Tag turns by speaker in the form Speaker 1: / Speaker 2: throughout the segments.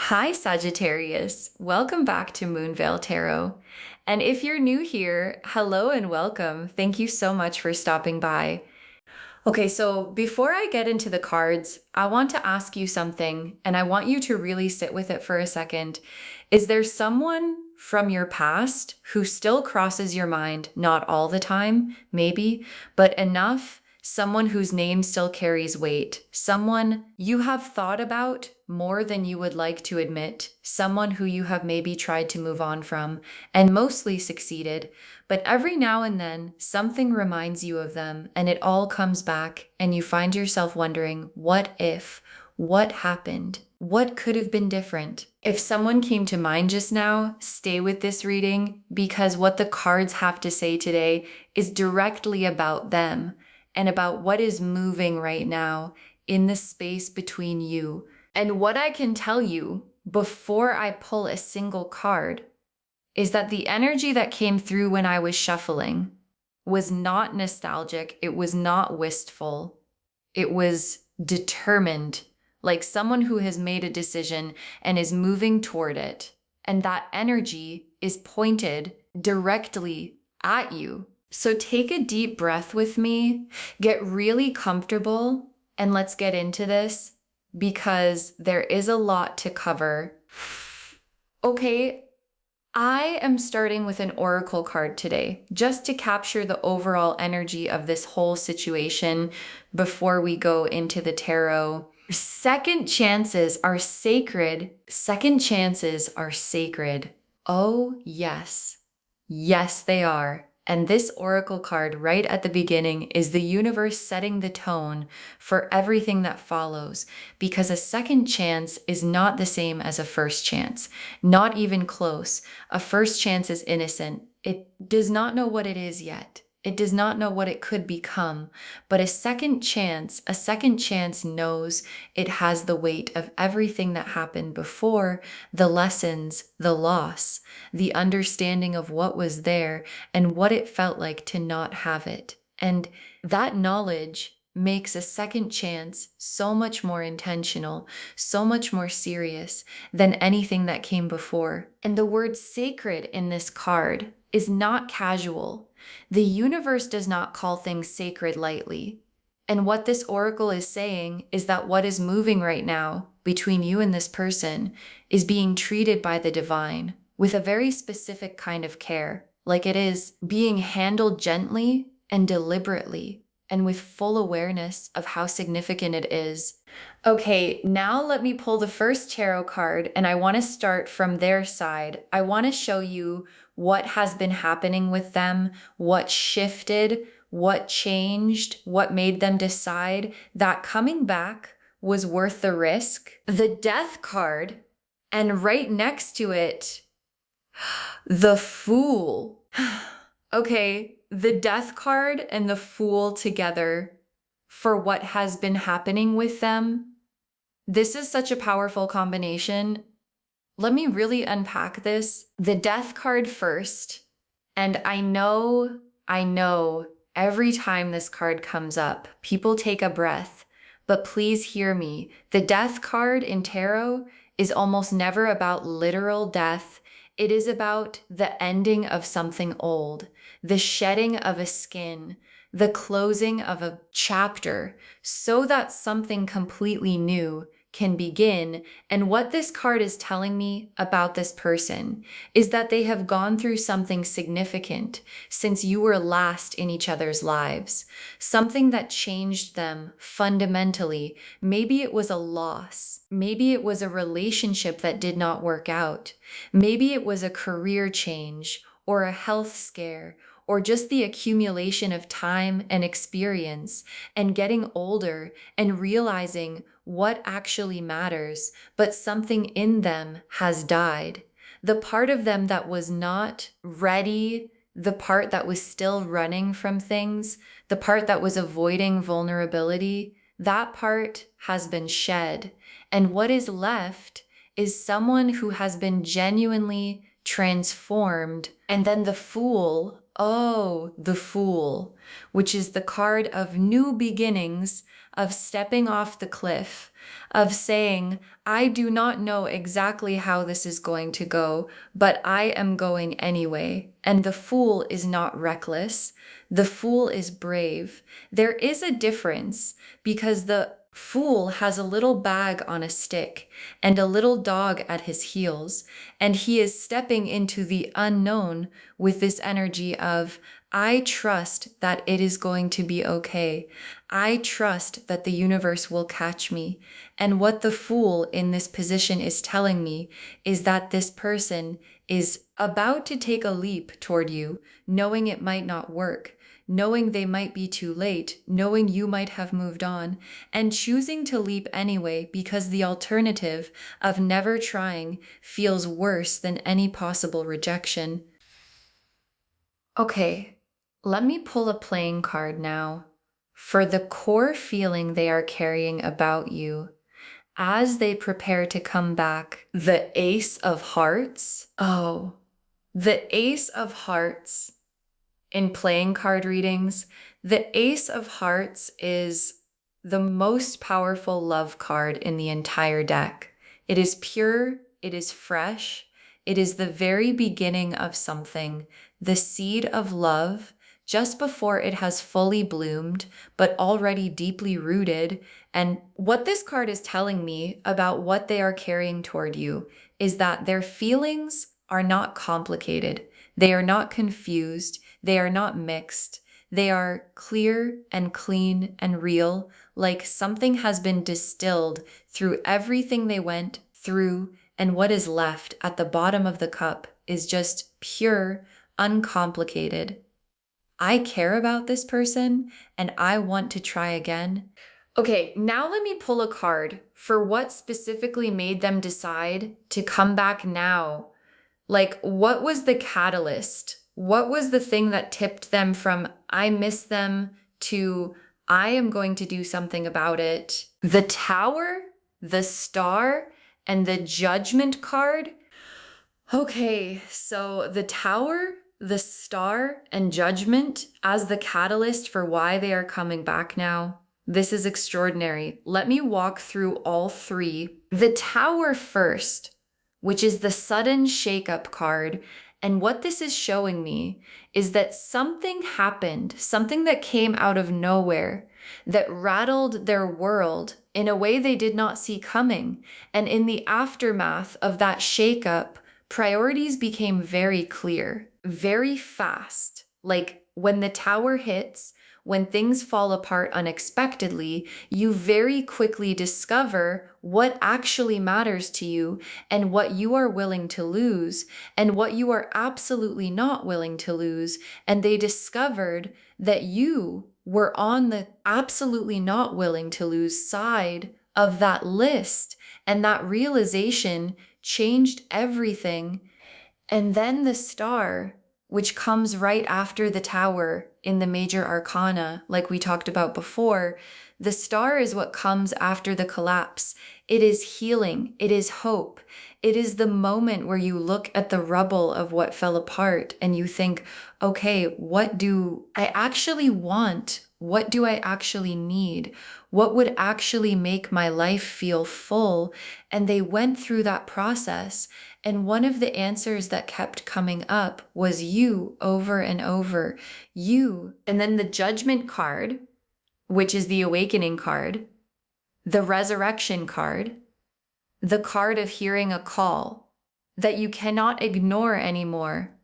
Speaker 1: Hi, Sagittarius. Welcome back to Moonveil Tarot. And if you're new here, hello and welcome. Thank you so much for stopping by. Okay, so before I get into the cards, I want to ask you something, and I want you to really sit with it for a second. Is there someone from your past who still crosses your mind? Not all the time, maybe, but enough? Someone whose name still carries weight, someone you have thought about more than you would like to admit, someone who you have maybe tried to move on from and mostly succeeded, but every now and then something reminds you of them and it all comes back and you find yourself wondering, what if? What happened? What could have been different? If someone came to mind just now, stay with this reading because what the cards have to say today is directly about them and about what is moving right now in the space between you. And what I can tell you before I pull a single card is that the energy that came through when I was shuffling was not nostalgic. It was not wistful. It was determined, like someone who has made a decision and is moving toward it. And that energy is pointed directly at you. So take a deep breath with me, get really comfortable, and let's get into this because there is a lot to cover. Okay, I am starting with an oracle card today, just to capture the overall energy of this whole situation before we go into the tarot. Second chances are sacred. Second chances are sacred. Oh, yes. Yes, they are. And this oracle card right at the beginning is the universe setting the tone for everything that follows, because a second chance is not the same as a first chance, not even close. A first chance is innocent. It does not know what it is yet. It does not know what it could become, but a second chance knows it has the weight of everything that happened before, the lessons, the loss, the understanding of what was there and what it felt like to not have it. And that knowledge makes a second chance so much more intentional, so much more serious than anything that came before. And the word sacred in this card is not casual. The universe does not call things sacred lightly. And what this oracle is saying is that what is moving right now between you and this person is being treated by the divine with a very specific kind of care, like it is being handled gently and deliberately and with full awareness of how significant it is. Okay, now let me pull the first tarot card, and I want to start from their side. I want to show you what has been happening with them, what shifted, what changed, what made them decide that coming back was worth the risk. The Death card, and right next to it, the Fool. Okay, the Death card and the Fool together for what has been happening with them. This is such a powerful combination. Let me really unpack this. The Death card first. And I know, every time this card comes up, people take a breath. But please hear me. The Death card in tarot is almost never about literal death. It is about the ending of something old, the shedding of a skin, the closing of a chapter, so that something completely new can begin. And what this card is telling me about this person is that they have gone through something significant since you were last in each other's lives, something that changed them fundamentally. Maybe it was a loss. Maybe it was a relationship that did not work out. Maybe it was a career change or a health scare, or just the accumulation of time and experience and getting older and realizing what actually matters, but something in them has died. The part of them that was not ready, the part that was still running from things, the part that was avoiding vulnerability, that part has been shed. And what is left is someone who has been genuinely transformed. And then the Fool, oh, the Fool, which is the card of new beginnings, of stepping off the cliff, of saying, I do not know exactly how this is going to go, but I am going anyway. And the Fool is not reckless. The Fool is brave. There is a difference because the Fool has a little bag on a stick and a little dog at his heels, and he is stepping into the unknown with this energy of, I trust that it is going to be okay. I trust that the universe will catch me. And what the Fool in this position is telling me is that this person is about to take a leap toward you, knowing it might not work, knowing they might be too late, knowing you might have moved on, and choosing to leap anyway because the alternative of never trying feels worse than any possible rejection. Okay, let me pull a playing card now for the core feeling they are carrying about you as they prepare to come back. The Ace of Hearts. Oh, the Ace of Hearts. In playing card readings, the Ace of Hearts is the most powerful love card in the entire deck. It is pure, it is fresh, it is the very beginning of something, the seed of love, just before it has fully bloomed, but already deeply rooted. And what this card is telling me about what they are carrying toward you is that their feelings are not complicated. They are not confused. They are not mixed. They are clear and clean and real, like something has been distilled through everything they went through, and what is left at the bottom of the cup is just pure, uncomplicated. I care about this person and I want to try again. Okay, now let me pull a card for what specifically made them decide to come back now. Like, what was the catalyst? What was the thing that tipped them from I miss them to I am going to do something about it? The Tower, the Star, and the Judgment card. Okay, so the Tower, the Star, and Judgment as the catalyst for why they are coming back now. This is extraordinary. Let me walk through all three. The Tower first, which is the sudden shakeup card. And what this is showing me is that something happened, something that came out of nowhere, that rattled their world in a way they did not see coming. And in the aftermath of that shakeup, priorities became very clear, very fast. Like when the Tower hits, when things fall apart unexpectedly, you very quickly discover what actually matters to you and what you are willing to lose and what you are absolutely not willing to lose. And they discovered that you were on the absolutely not willing to lose side of that list. And that realization changed everything. And then the Star, which comes right after the Tower in the major arcana, like we talked about before, the Star is what comes after the collapse. It is healing. It is hope. It is the moment where you look at the rubble of what fell apart and you think, okay, what do I actually want? What do I actually need? What would actually make my life feel full? And they went through that process. And one of the answers that kept coming up was you over and over. You. And then the Judgment card, which is the Awakening card, the Resurrection card, the card of hearing a call that you cannot ignore anymore.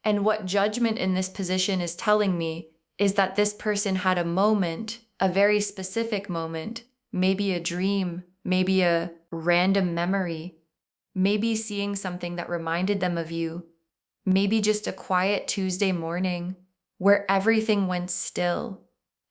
Speaker 1: And what Judgment in this position is telling me is that this person had a moment, a very specific moment, maybe a dream, maybe a random memory, maybe seeing something that reminded them of you, maybe just a quiet Tuesday morning where everything went still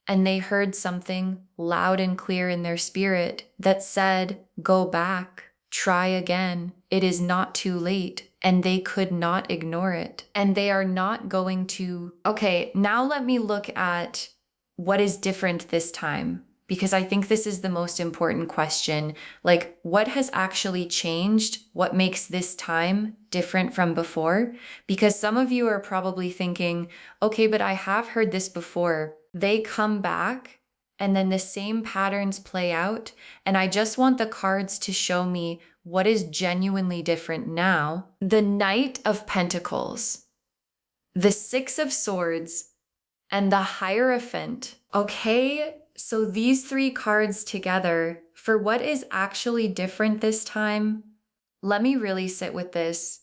Speaker 1: and they heard something loud and clear in their spirit that said, go back, try again, it is not too late. And they could not ignore it. And they are not going to, okay, now let me look at what is different this time, because I think this is the most important question. Like, what has actually changed? What makes this time different from before? Because some of you are probably thinking, okay, but I have heard this before. They come back and then the same patterns play out. And I just want the cards to show me what is genuinely different now. The Knight of Pentacles, the Six of Swords, and the Hierophant. Okay, so these three cards together, for what is actually different this time, let me really sit with this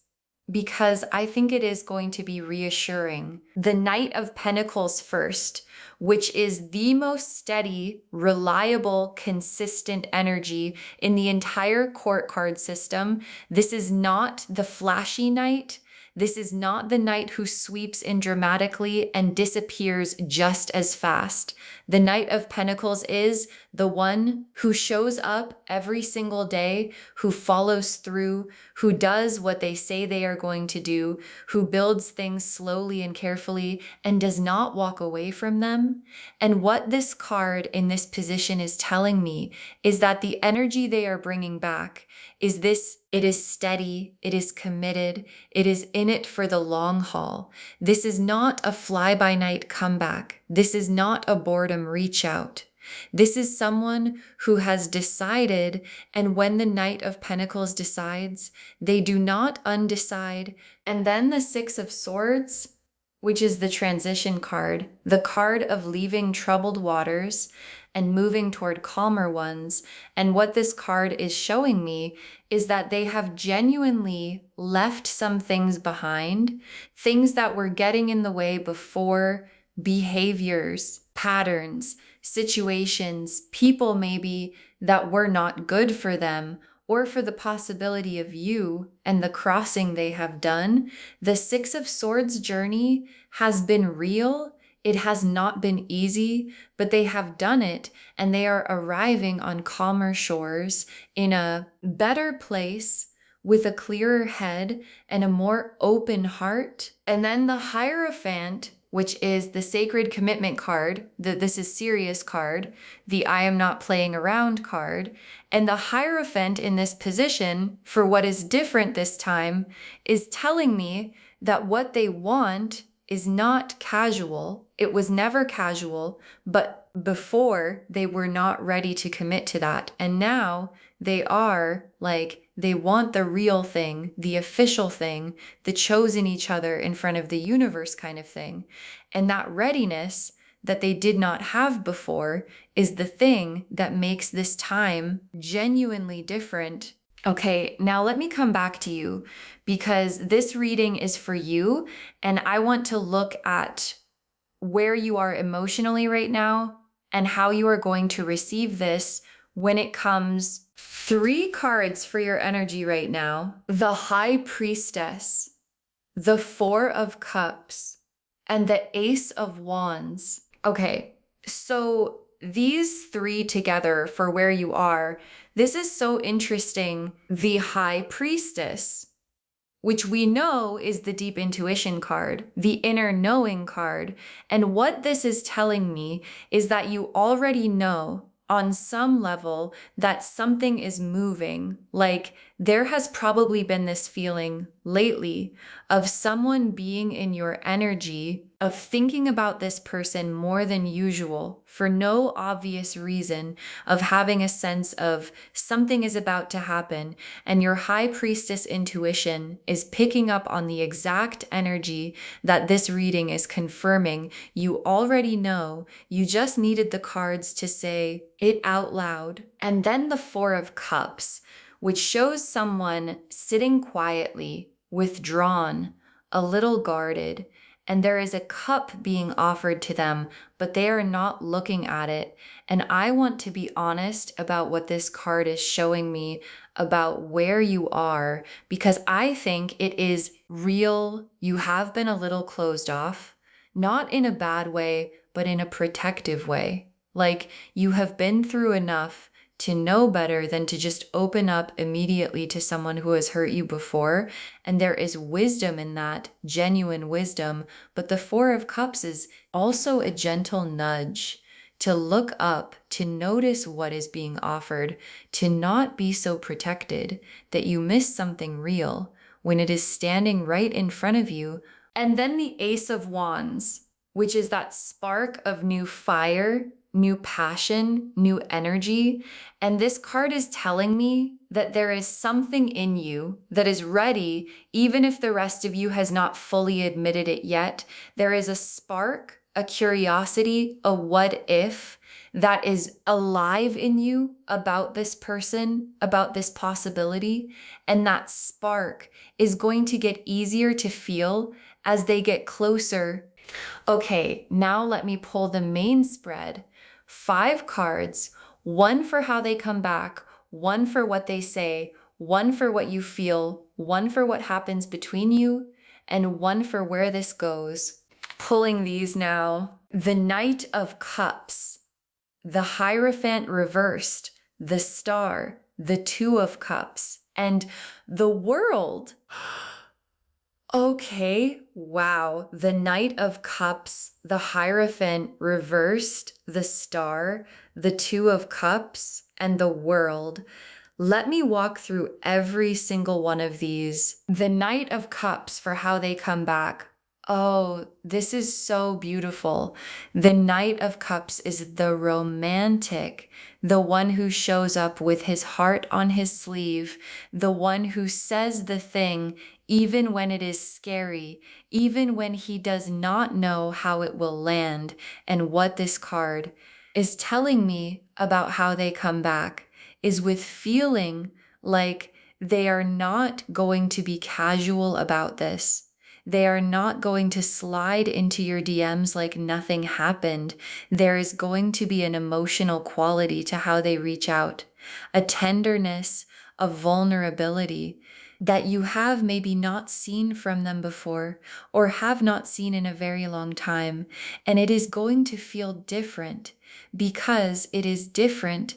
Speaker 1: because I think it is going to be reassuring. The Knight of Pentacles first, which is the most steady, reliable, consistent energy in the entire court card system. This is not the flashy knight. This is not the knight who sweeps in dramatically and disappears just as fast. The Knight of Pentacles is the one who shows up every single day, who follows through, who does what they say they are going to do, who builds things slowly and carefully and does not walk away from them. And what this card in this position is telling me is that the energy they are bringing back is this: it is steady, it is committed, it is in it for the long haul. This is not a fly-by-night comeback. This is not a boredom reach out. This is someone who has decided, and when the Knight of Pentacles decides, they do not undecide. And then the Six of Swords, which is the transition card, the card of leaving troubled waters and moving toward calmer ones. And what this card is showing me is that they have genuinely left some things behind, things that were getting in the way before, behaviors, patterns, situations, people maybe that were not good for them or for the possibility of you and the crossing they have done. The Six of Swords journey has been real. It has not been easy, but they have done it, and they are arriving on calmer shores in a better place with a clearer head and a more open heart. And then the Hierophant, which is the sacred commitment card, the this is serious card, the I am not playing around card. And the Hierophant in this position, for what is different this time, is telling me that what they want is not casual. It was never casual, but before they were not ready to commit to that. And now they are, like, they want the real thing, the official thing, the chosen each other in front of the universe kind of thing. And that readiness that they did not have before is the thing that makes this time genuinely different. Okay, now let me come back to you because this reading is for you, and I want to look at where you are emotionally right now and how you are going to receive this when it comes. Three cards for your energy right now: the High Priestess, the Four of Cups, and the Ace of Wands. Okay, so these three together for where you are, this is so interesting. The High Priestess, which we know is the deep intuition card, the inner knowing card. And what this is telling me is that you already know on some level that something is moving. Like, there has probably been this feeling lately of someone being in your energy, of thinking about this person more than usual for no obvious reason, of having a sense of something is about to happen. And your High Priestess intuition is picking up on the exact energy that this reading is confirming. You already know. You just needed the cards to say it out loud. And then the Four of Cups, which shows someone sitting quietly, withdrawn, a little guarded, and there is a cup being offered to them, but they are not looking at it. And I want to be honest about what this card is showing me about where you are, because I think it is real. You have been a little closed off, not in a bad way, but in a protective way. Like, you have been through enough to know better than to just open up immediately to someone who has hurt you before. And there is wisdom in that, genuine wisdom. But the Four of Cups is also a gentle nudge to look up, to notice what is being offered, to not be so protected that you miss something real when it is standing right in front of you. And then the Ace of Wands, which is that spark of new fire, new passion, new energy. And this card is telling me that there is something in you that is ready, even if the rest of you has not fully admitted it yet. There is a spark, a curiosity, a what if that is alive in you about this person, about this possibility. And that spark is going to get easier to feel as they get closer. Okay, now let me pull the main spread. 5 cards, one for how they come back, one for what they say, one for what you feel, one for what happens between you, and one for where this goes. Pulling these now. The Knight of Cups, the Hierophant reversed, the Star, the Two of Cups, and the World. Okay, wow. The Knight of Cups, the Hierophant reversed, the Star, the Two of Cups, and the World. Let me walk through every single one of these. The Knight of Cups for how they come back. Oh, this is so beautiful. The Knight of Cups is the romantic, the one who shows up with his heart on his sleeve, the one who says the thing even when it is scary, even when he does not know how it will land. And what this card is telling me about how they come back is with feeling like they are not going to be casual about this. They are not going to slide into your DMs like nothing happened. There is going to be an emotional quality to how they reach out, a tenderness, a vulnerability that you have maybe not seen from them before or have not seen in a very long time. And it is going to feel different because it is different.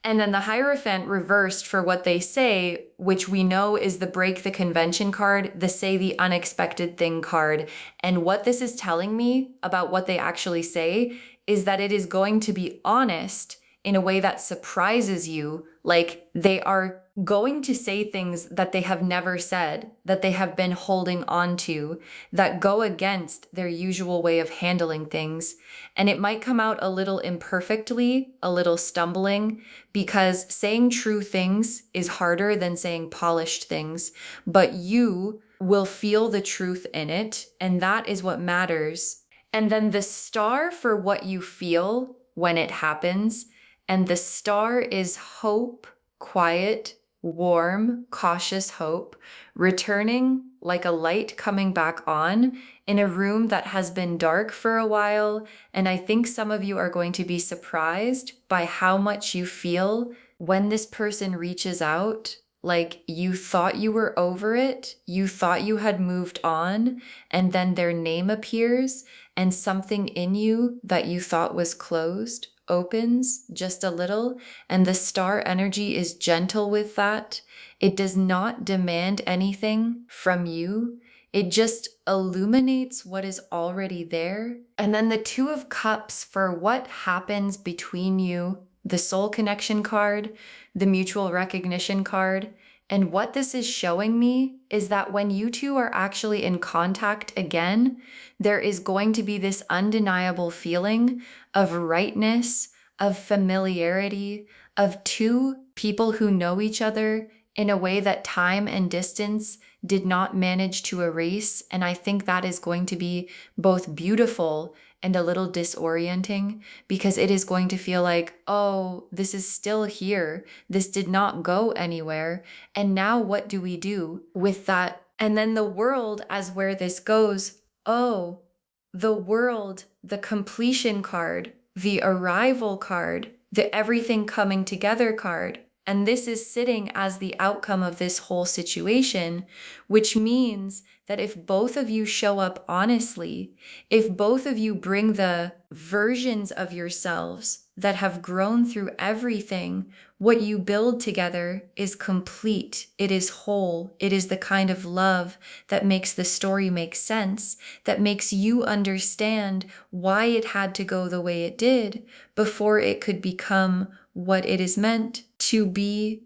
Speaker 1: And then the Hierophant reversed for what they say, which we know is the break the convention card, the say the unexpected thing card. And what this is telling me about what they actually say is that it is going to be honest in a way that surprises you. Like they are going to say things that they have never said, that they have been holding on to, that go against their usual way of handling things. And it might come out a little imperfectly, a little stumbling, because saying true things is harder than saying polished things, but you will feel the truth in it, and that is what matters. And then the star for what you feel when it happens, and the star is hope, quiet, warm, cautious hope, returning like a light coming back on in a room that has been dark for a while. And I think some of you are going to be surprised by how much you feel when this person reaches out. Like you thought you were over it, you thought you had moved on, and then their name appears and something in you that you thought was closed opens just a little, and the star energy is gentle with that. It does not demand anything from you. It just illuminates what is already there. And then the Two of Cups for what happens between you, the soul connection card, the mutual recognition card. And what this is showing me is that when you two are actually in contact again, there is going to be this undeniable feeling of rightness, of familiarity, of two people who know each other in a way that time and distance did not manage to erase. And I think that is going to be both beautiful and a little disorienting, because it is going to feel like, oh, this is still here. This did not go anywhere. And now what do we do with that? And then the World as where this goes. Oh, the World, the completion card, the arrival card, the everything coming together card. And this is sitting as the outcome of this whole situation, which means that if both of you show up honestly, if both of you bring the versions of yourselves that have grown through everything, what you build together is complete. It is whole. It is the kind of love that makes the story make sense, that makes you understand why it had to go the way it did before it could become what it is meant to be.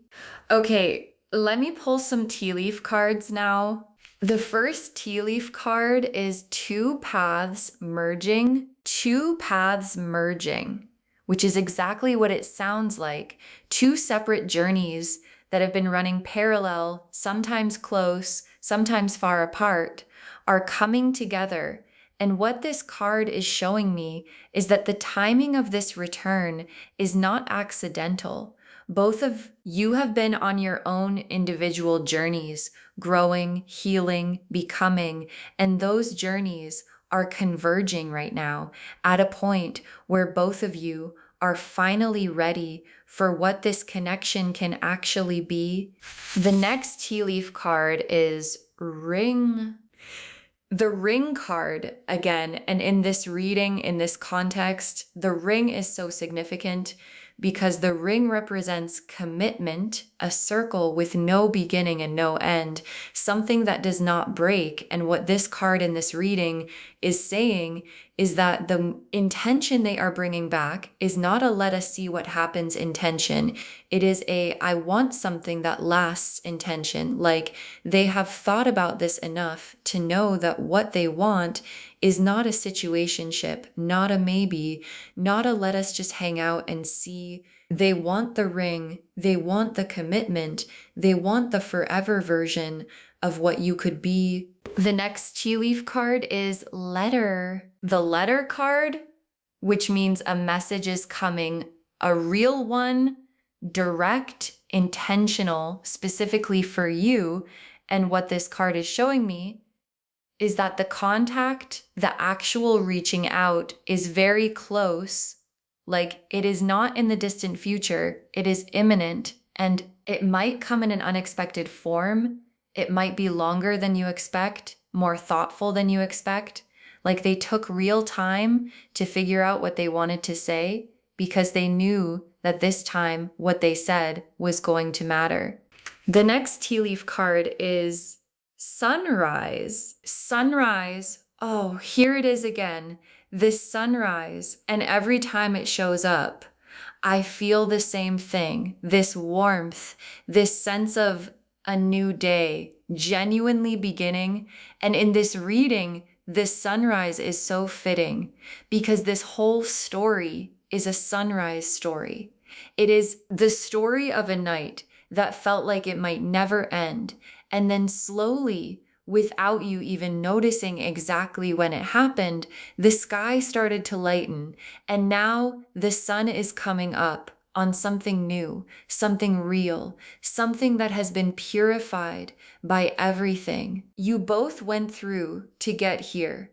Speaker 1: Okay, let me pull some tea leaf cards now. The first tea leaf card is two paths merging. Two paths merging. which is exactly what it sounds like. Two separate journeys that have been running parallel, sometimes close, sometimes far apart, are coming together. And what this card is showing me is that the timing of this return is not accidental. Both of you have been on your own individual journeys, growing, healing, becoming, and those journeys are converging right now at a point where both of you are finally ready for what this connection can actually be. The next tea leaf card is Ring. The ring card again, and in this reading, in this context, the ring is so significant because the ring represents commitment, a circle with no beginning and no end, something that does not break. And what this card in this reading is saying is that the intention they are bringing back is not a let us see what happens intention. It is a I want something that lasts intention. Like they have thought about this enough to know that what they want is not a situationship, not a maybe, not a let us just hang out and see. They want the ring, they want the commitment, they want the forever version of what you could be. The next tea leaf card is Letter. The letter card, which means a message is coming, a real one, direct, intentional, specifically for you. And what this card is showing me is that the contact, the actual reaching out is very close. Like it is not in the distant future, it is imminent, and it might come in an unexpected form. It might be longer than you expect, more thoughtful than you expect. Like they took real time to figure out what they wanted to say because they knew that this time what they said was going to matter. The next tea leaf card is Sunrise. Sunrise. Oh, here it is again. This sunrise. And every time it shows up, I feel the same thing. This warmth, this sense of a new day, genuinely beginning. And in this reading, this sunrise is so fitting because this whole story is a sunrise story. It is the story of a night that felt like it might never end. And then slowly, without you even noticing exactly when it happened, the sky started to lighten. And now the sun is coming up on something new, something real, something that has been purified by everything you both went through to get here.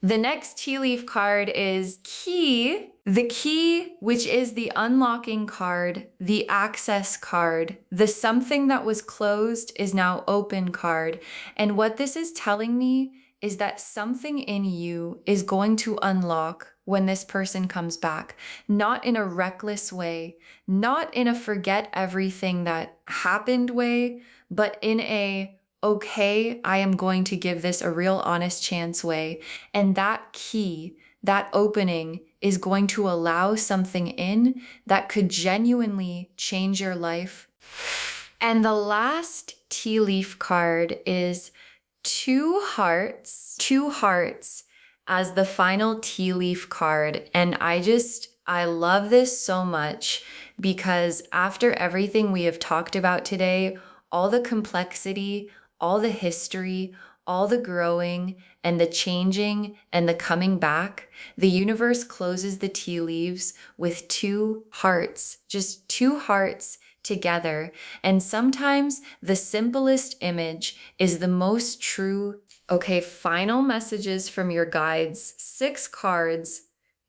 Speaker 1: The next tea leaf card is Key. The key, which is the unlocking card, the access card, the something that was closed is now open card. And what this is telling me is that something in you is going to unlock when this person comes back, not in a reckless way, not in a forget everything that happened way, but in a okay, I am going to give this a real honest chance way. And that key, that opening is going to allow something in that could genuinely change your life. And the last tea leaf card is Two Hearts as the final tea leaf card. And I love this so much because after everything we have talked about today, all the complexity, all the history, all the growing and the changing and the coming back, the universe closes the tea leaves with two hearts, just two hearts together. And sometimes the simplest image is the most true. Okay, final messages from your guides, 6 cards,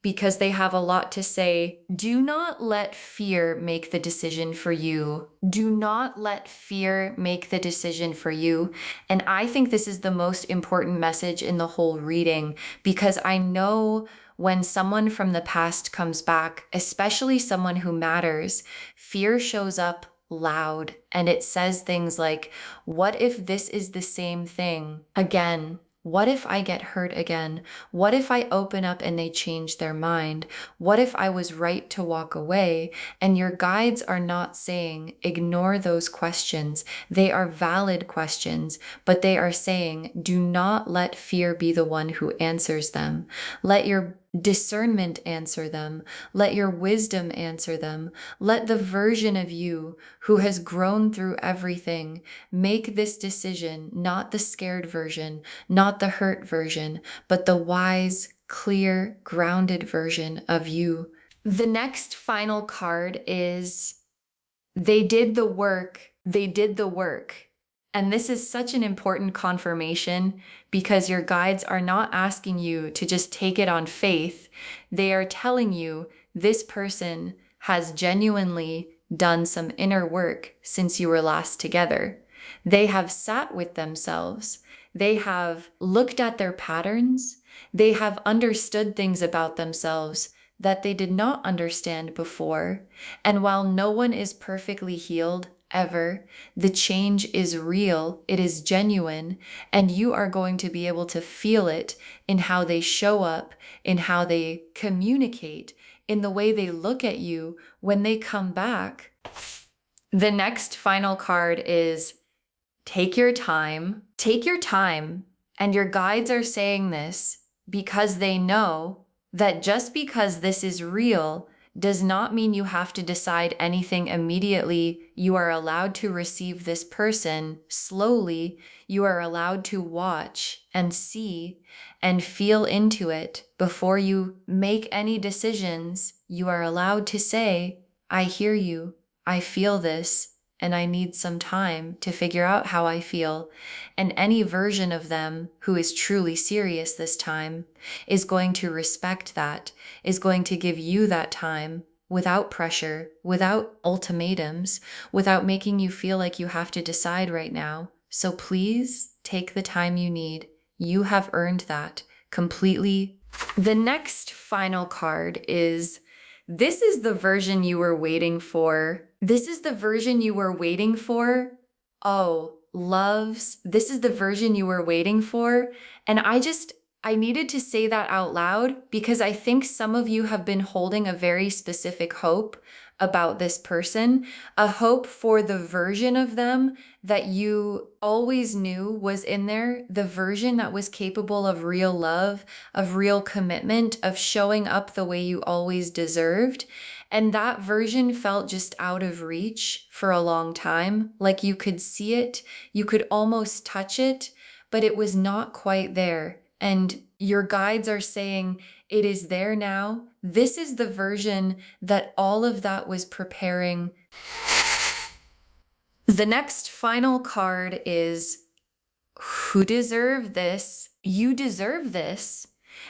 Speaker 1: because they have a lot to say. Do not let fear make the decision for you. Do not let fear make the decision for you. And I think this is the most important message in the whole reading, because I know when someone from the past comes back, especially someone who matters, fear shows up loud and it says things like, what if this is the same thing again? What if I get hurt again? What if I open up and they change their mind? What if I was right to walk away? And your guides are not saying ignore those questions. They are valid questions, but they are saying do not let fear be the one who answers them. Let your discernment answer them. Let your wisdom answer them. Let the version of you who has grown through everything make this decision, not the scared version, not the hurt version, but the wise, clear, grounded version of you. The next final card is they did the work. They did the work. And this is such an important confirmation because your guides are not asking you to just take it on faith. They are telling you this person has genuinely done some inner work since you were last together. They have sat with themselves. They have looked at their patterns. They have understood things about themselves that they did not understand before. And while no one is perfectly healed ever, the change is real, it is genuine, and you are going to be able to feel it in how they show up, in how they communicate, in the way they look at you when they come back. The next final card is take your time. Take your time. And your guides are saying this because they know that just because this is real does not mean you have to decide anything immediately. You are allowed to receive this person slowly. You are allowed to watch and see and feel into it before you make any decisions. You are allowed to say, I hear you, I feel this, and I need some time to figure out how I feel. And any version of them who is truly serious this time is going to respect that, is going to give you that time without pressure, without ultimatums, without making you feel like you have to decide right now. So please take the time you need. You have earned that completely. The next final card is this is the version you were waiting for. This is the version you were waiting for. Oh, loves, this is the version you were waiting for. And I needed to say that out loud because I think some of you have been holding a very specific hope about this person, a hope for the version of them that you always knew was in there, the version that was capable of real love, of real commitment, of showing up the way you always deserved. And that version felt just out of reach for a long time. Like you could see it, you could almost touch it, but it was not quite there. And your guides are saying, it is there now. This is the version that all of that was preparing. The next final card is, who deserve this? You deserve this.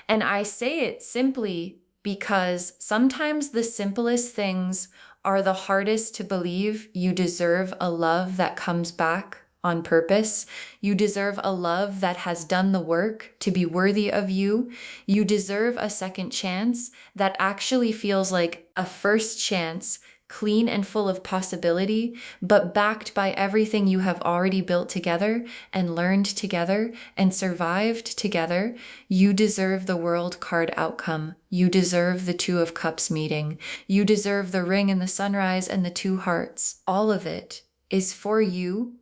Speaker 1: And I say it simply because sometimes the simplest things are the hardest to believe. You deserve a love that comes back on purpose. You deserve a love that has done the work to be worthy of you. You deserve a second chance that actually feels like a first chance, clean and full of possibility, but backed by everything you have already built together and learned together and survived together. You deserve the world card outcome. You deserve the Two of Cups meeting. You deserve the ring and the sunrise and the two hearts. All of it is for you.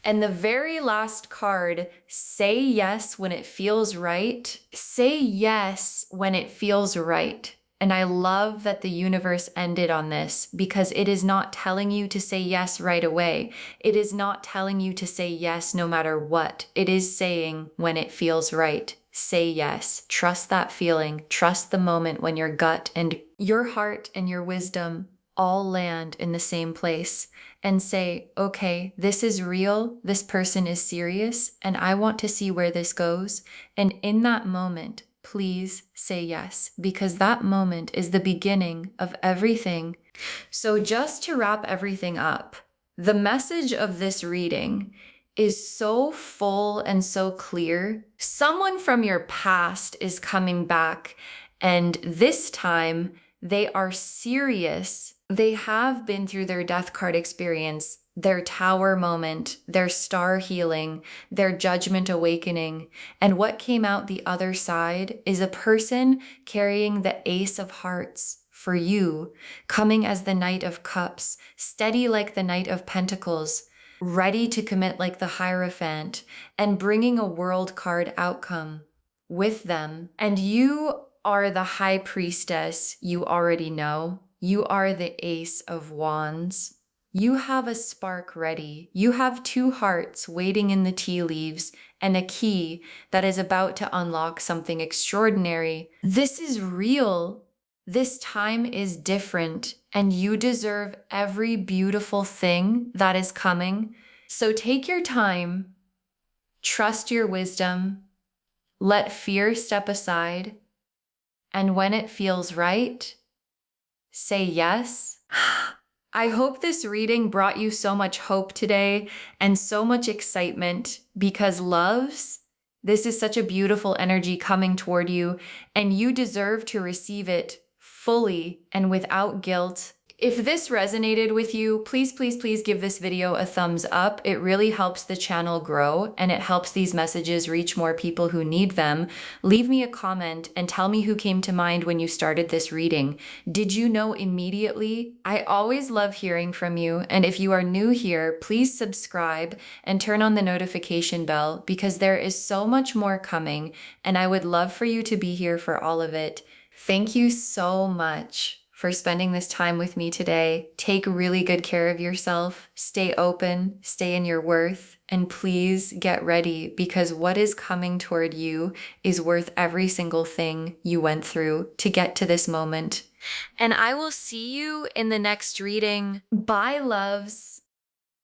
Speaker 1: And the very last card, say yes when it feels right. Say yes when it feels right. And I love that the universe ended on this because it is not telling you to say yes right away. It is not telling you to say yes no matter what. It is saying when it feels right. Say yes. Trust that feeling. Trust the moment when your gut and your heart and your wisdom all land in the same place and say, okay, this is real. This person is serious and I want to see where this goes. And in that moment, please say yes, because that moment is the beginning of everything. So just to wrap everything up, the message of this reading is so full and so clear. Someone from your past is coming back, and this time they are serious. They have been through their death card experience, their tower moment, their star healing, their judgment awakening. And what came out the other side is a person carrying the Ace of Hearts for you, coming as the Knight of Cups, steady like the Knight of Pentacles, ready to commit like the Hierophant, and bringing a world card outcome with them. And you are the High Priestess you already know. You are the Ace of Wands. You have a spark ready. You have two hearts waiting in the tea leaves and a key that is about to unlock something extraordinary. This is real. This time is different, and you deserve every beautiful thing that is coming. So take your time, trust your wisdom, let fear step aside, and when it feels right, say yes. I hope this reading brought you so much hope today and so much excitement because loves, this is such a beautiful energy coming toward you, and you deserve to receive it fully and without guilt. If this resonated with you, please, please, please give this video a thumbs up. It really helps the channel grow and it helps these messages reach more people who need them. Leave me a comment and tell me who came to mind when you started this reading. Did you know immediately? I always love hearing from you. And if you are new here, please subscribe and turn on the notification bell because there is so much more coming and I would love for you to be here for all of it. Thank you so much for spending this time with me today. Take really good care of yourself. Stay open, stay in your worth, and please get ready because what is coming toward you is worth every single thing you went through to get to this moment. And I will see you in the next reading. Bye, loves.